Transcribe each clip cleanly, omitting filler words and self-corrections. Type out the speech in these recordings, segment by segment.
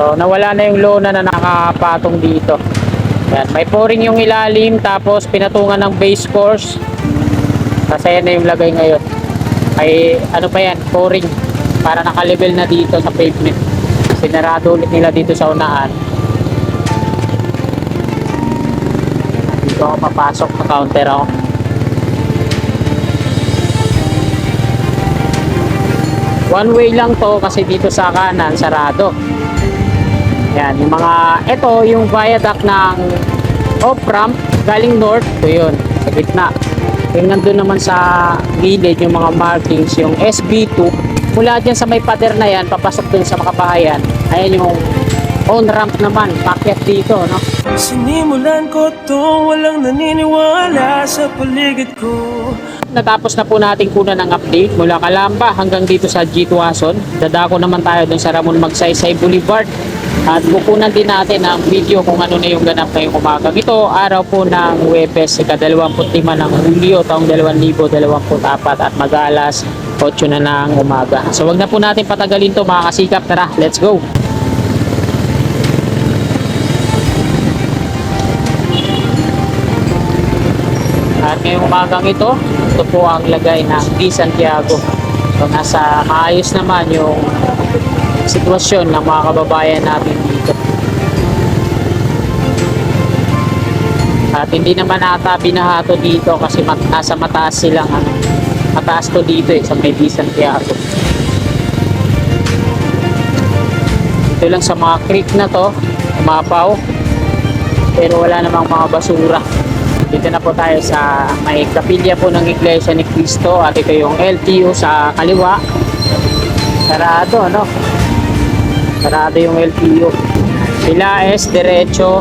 So nawala na yung lona na nakapatong dito. Yan, may pouring yung ilalim tapos pinatungan ng base course. Kasi yan na yung lagay ngayon. Ay ano pa yan, pouring para naka-level na dito sa pavement. Sinarado ulit nila dito sa unahan. Dito ako papasok sa counter ako. One way lang to kasi dito sa kanan sarado. Yan, yung mga, ito yung viaduct ng off-ramp galing north, ito yun, sa gitna. Yung nandun naman sa gilid, yung mga markings, yung SB2, mula dyan sa may pader na yan, papasok dun sa Makabahayan. Ayan yung on-ramp naman, packet dito, no? Sinimulan ko to, walang naniniwala sa paligid ko. Natapos na po natin kunan ng update mula Calamba hanggang dito sa G. Tuason. Dadako naman tayo dun sa Ramon Magsaysay Boulevard. At bukunan din natin ang video kung ano na yung ganap ngayong umaga. Ito, araw po ng Huwebes, ika-25 ng Hulyo, taong 2024 at mag-alas 8 na ng umaga. So wag na po natin patagalin to mga kasikap. Tara, let's go! At ngayong umagang ito po ang lagay ng D. Santiago. So nasa maayos naman yung sitwasyon ng mga kababayan natin dito. At hindi naman ata binahato dito kasi nasa mataas silang mataas to dito sa may D. Santiago. Ito lang sa mga creek na to, umapaw. Pero wala namang mga basura. Dito na po tayo sa may kapilya po ng Iglesia ni Cristo at ito yung LTO sa kaliwa. Sarado, no? Sarado yung LTO. Pilaes, diretso,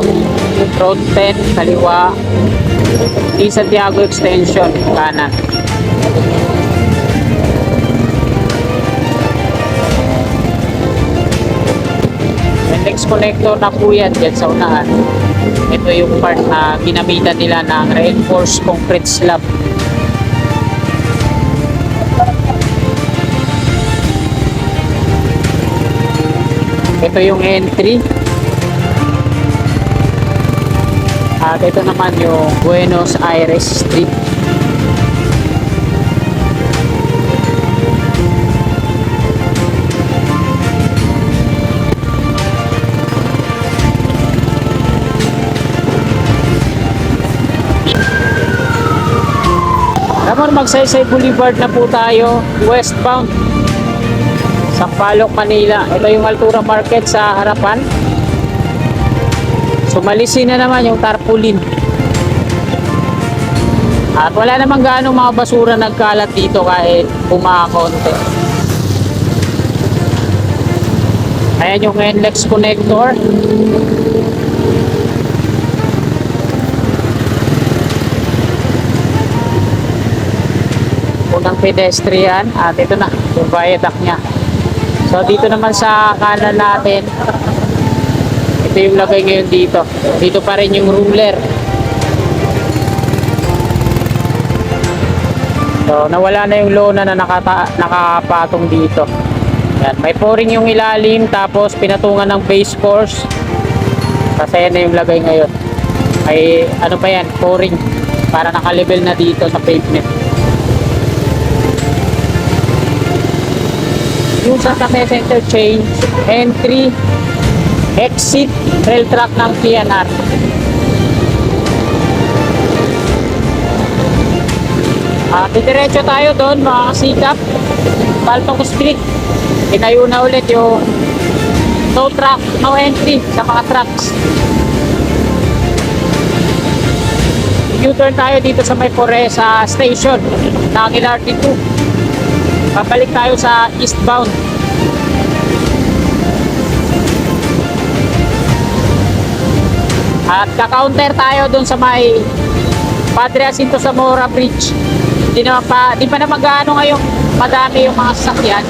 Road 10, kaliwa, Di Santiago Extension, kanan. Next connector na po yan dyan sa unahan. Ito yung part na ginamitan nila ng reinforced concrete slab. Ito yung entry. At ito naman yung Buenos Aires Street. Ramon Magsaysay Boulevard na po tayo, westbound Sampaloc, Manila. Ito yung Altura Market sa harapan. Sumalisi na naman yung tarpaulin. At wala namang gaano mga basura nagkalat dito kahit kumakonti. Ayan yung NLEX connector. Unang pedestrian at ito na yung viaduct nya. So dito naman sa kanan natin, ito yung lagay ngayon dito. Dito pa rin yung ruler. So nawala na yung lona na nakapatong dito. Yan, may pouring yung ilalim tapos pinatungan ng base course. Kasi yan na yung lagay ngayon. Ay ano pa yan, pouring para naka-level na dito sa pavement. Yung sa Santa Mesa Interchange, entry, exit, rail track ng PNR. Didiretso tayo doon mga kasikap. Baltong Street. Inayo na ulit yung no track, no entry sa mga trucks. U-turn tayo dito sa may Poresa Station ng LRT2. Babalik tayo sa eastbound. At ka-counter tayo dun sa may Padre Jacinto Zamora Bridge. Di pa naman gaano ngayong madami yung mga sasakyan.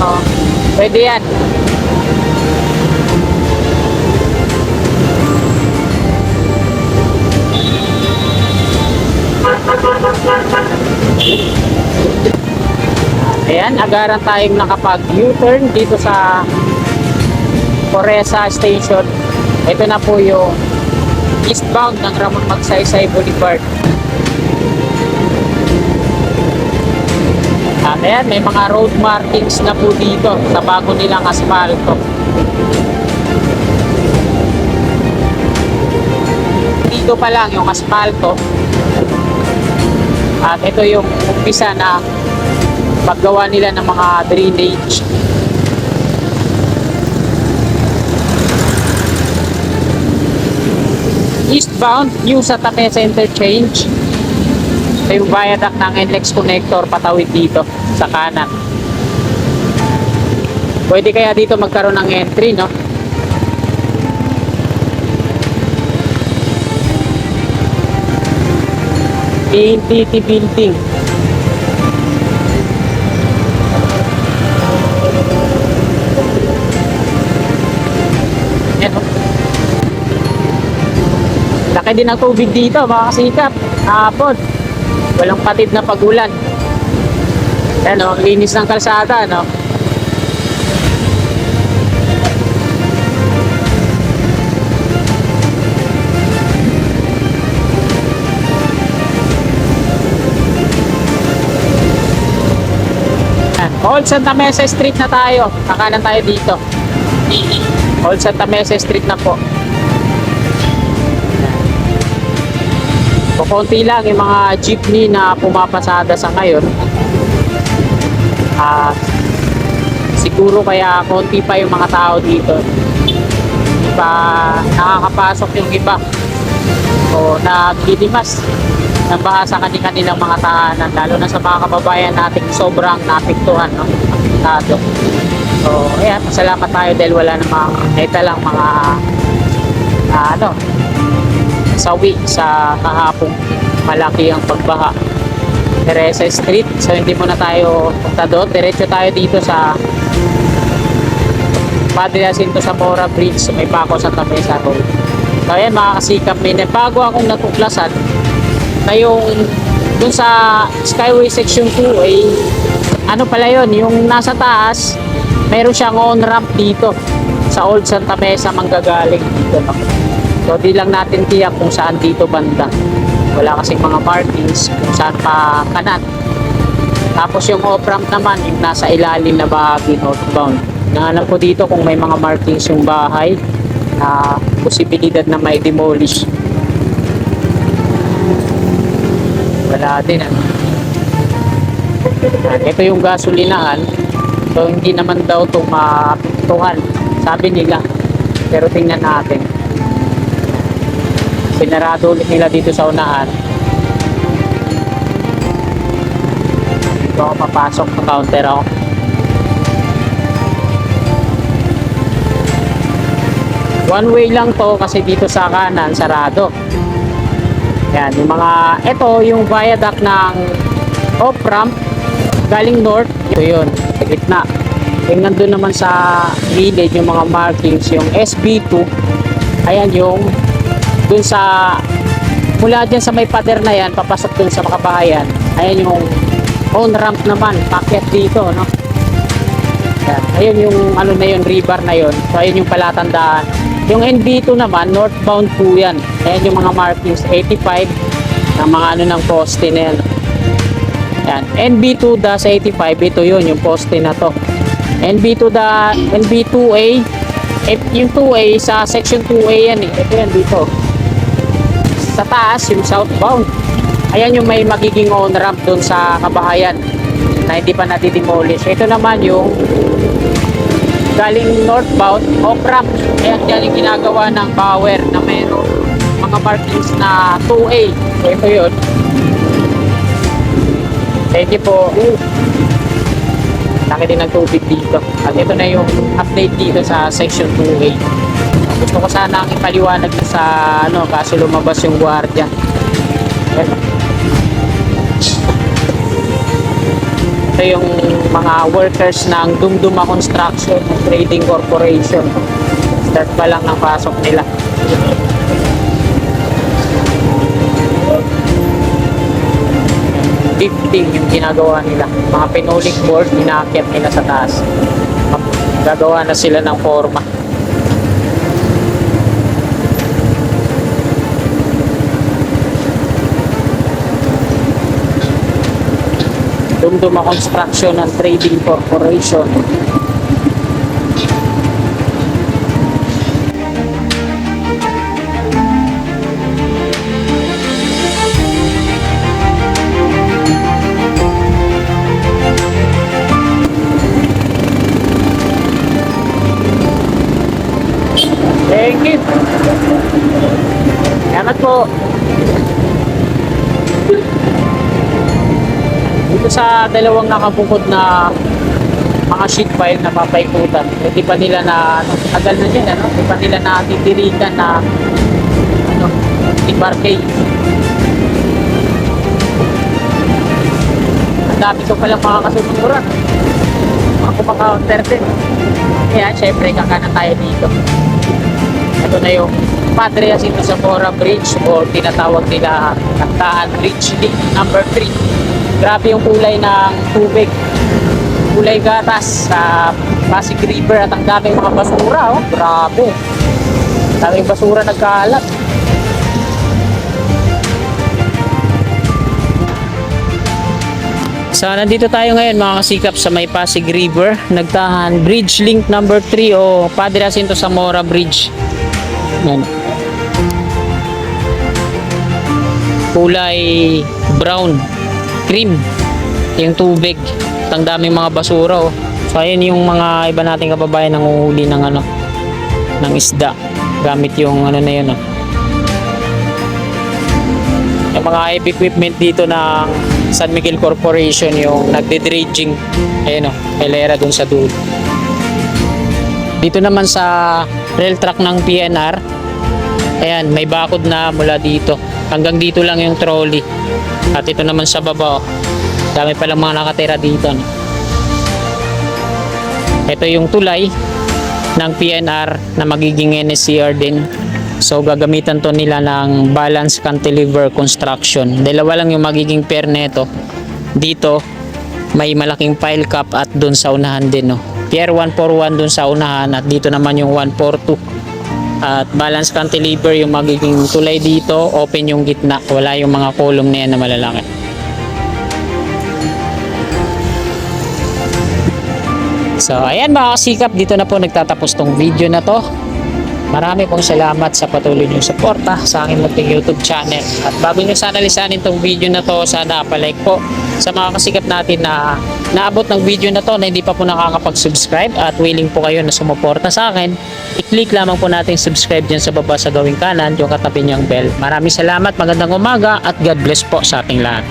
So, pwede yan. Ayan, agaran tayong nakapag U-turn dito sa Coresa Station. Ito na po yung eastbound ng Ramon Magsaysay Boulevard. At ayan, may mga road markings na po dito sa bago nilang asfalto. Dito pa lang yung asfalto. At ito yung umpisa na paggawa nila ng mga drainage. Eastbound, New Santa Mesa Interchange. Ito yung viaduct ng NLEX connector patawid dito sa kanan. Pwede kaya dito magkaroon ng entry, no? PNTT building. Yan, oh. Laki din ang tubig dito, mga kasikap. Hapon. Walang patid na pag-ulan. Yan, oh, ang linis ng kalsada, no? Old Santa Mesa Street na tayo. Kakanan tayo dito. Old Santa Mesa Street na po. Kukunti lang yung mga jeepney na pumapasada sa ngayon. Siguro kaya konti pa yung mga tao dito. Pa nakakapasok yung iba. O naglilimas ng baha sa kanilang mga tahanan, lalo na sa mga kababayan nating sobrang napiktuhan, no? Apektado. So, ayan, salamat tayo dahil wala namang lang mga sawi sa kahapong malaki ang pagbaha. Teresa Street, so hindi muna tayo punta doon, diretso tayo dito sa Padre Jacinto Zamora Bridge, may Paco Santa Mesa Road. So ayan mga kasikap, may bago akong natuklasan na yung dun sa Skyway Section 2 ay ano pala yun, yung nasa taas meron siyang on-ramp dito sa Old Santa Mesa manggagaling dito, no? So di lang natin tiyak kung saan dito banda, wala kasing mga markings kung saan pa kanan. Tapos yung off-ramp naman yung nasa ilalim na bahagi northbound. Nahanap ko dito kung may mga markings yung bahay na posibilidad na may demolish. Wala din, ano. Ito yung gasolinahan. So hindi naman daw ito maapektuhan, sabi nila. Pero tingnan natin. Sinarado ulit nila dito sa unahan. Dito ako papasok sa counter ako. One way lang to kasi dito sa kanan sarado. Yan, yung mga, ito yung viaduct ng off-ramp galing north, ito yun, sa gitna. Yung nandun naman sa village, yung mga markings, yung SB2, ayan yung dun sa, mula dyan sa may pader na yan, papasok dun sa makabahayan, ayan yung on-ramp naman, packet dito, no? Yan, ayun yung, ano na yun, rebar na yun, so ayun yung palatandaan. Yung NB2 naman, northbound po yan. Ayan yung mga markings, 85 ng mga ano ng poste na yan. Yan. NB2-85, ito yun, yung poste na to. NB2A, yung 2A, sa section 2A yan eh. Ito yan dito. Sa taas, yung southbound. Ayan yung may magiging on-ramp dun sa kabahayan na hindi pa natidemolish. Ito naman yung galing northbound, off-ramp. Ayan yan yung ginagawa ng power na mayroon mga markings na 2A. So ito yun. Thank you po. Laki din ng tubig dito. At ito na yung update dito sa section 2A. Gusto ko sana ang ipaliwanag na sa ano, kaso lumabas yung gwardiya. Ito yung mga workers ng Dumduma Construction Trading Corporation. Start pa lang ng pasok nila. Lifting yung ginagawa nila. Mga pinulik board, inaakyat nila sa taas. Gagawa na sila ng forma. Dunduma Construction and Trading Corporation. Thank you. Salamat po. Dito sa dalawang nakabukod na mga sheet pile na papaikutan, hindi pa nila na tagal na din, ano? Hindi pa nila na titirikan na debarcade. Ang dami ko palang mga kasusuran. Mga kumaka-counter din. Kaya syempre kakanan tayo dito. Ito na yung Padre Jacinto Zamora Bridge o tinatawag nila Nagtaan Bridge Link number 3. Grabe yung kulay ng tubig. Kulay gatas sa Pasig River at ang daming mga basura. Oh. Grabe. Daming basura nagkalat. So nandito tayo ngayon mga kasikap sa may Pasig River, Nagtahan Bridge Link number 3 o Padre Jacinto Zamora Bridge. Yan. Kulay brown, cream yung tubig. At ang daming mga basura oh. So ayun yung mga iba nating kababayan nanguhuli ng ng isda gamit yung na yun oh. Yung mga heavy equipment dito ng San Miguel Corporation yung nagde-dredging. Ayun o, elera dun sa dulo. Dito naman sa rail track ng PNR, ayan, may bakod na mula dito. Hanggang dito lang yung trolley. At ito naman sa baba, oh, dami palang mga nakatira dito. No? Ito yung tulay ng PNR na magiging NSCR din. So gagamitan to nila ng balance cantilever construction. Dalawa lang yung magiging pier neto. Dito may malaking pile cap at dun sa unahan din no. Pier 141 dun sa unahan at dito naman yung 142. At balance cantilever yung magiging tulay dito, open yung gitna. Wala yung mga column na yan na malalaki. So ayan mga kasikap, dito na po nagtatapos tong video na to. Marami pong salamat sa patuloy niyong suporta sa aking munting YouTube channel. At bago niyo sana lisanin tong video na to, sana palike po sa mga kasikap natin na naabot ng video na to na hindi pa po nakakapag-subscribe at willing po kayo na sumuporta sa akin. I-click lamang po natin subscribe dyan sa baba sa gawing kanan, yung katabi niyang bell. Maraming salamat, magandang umaga at God bless po sa ating lahat.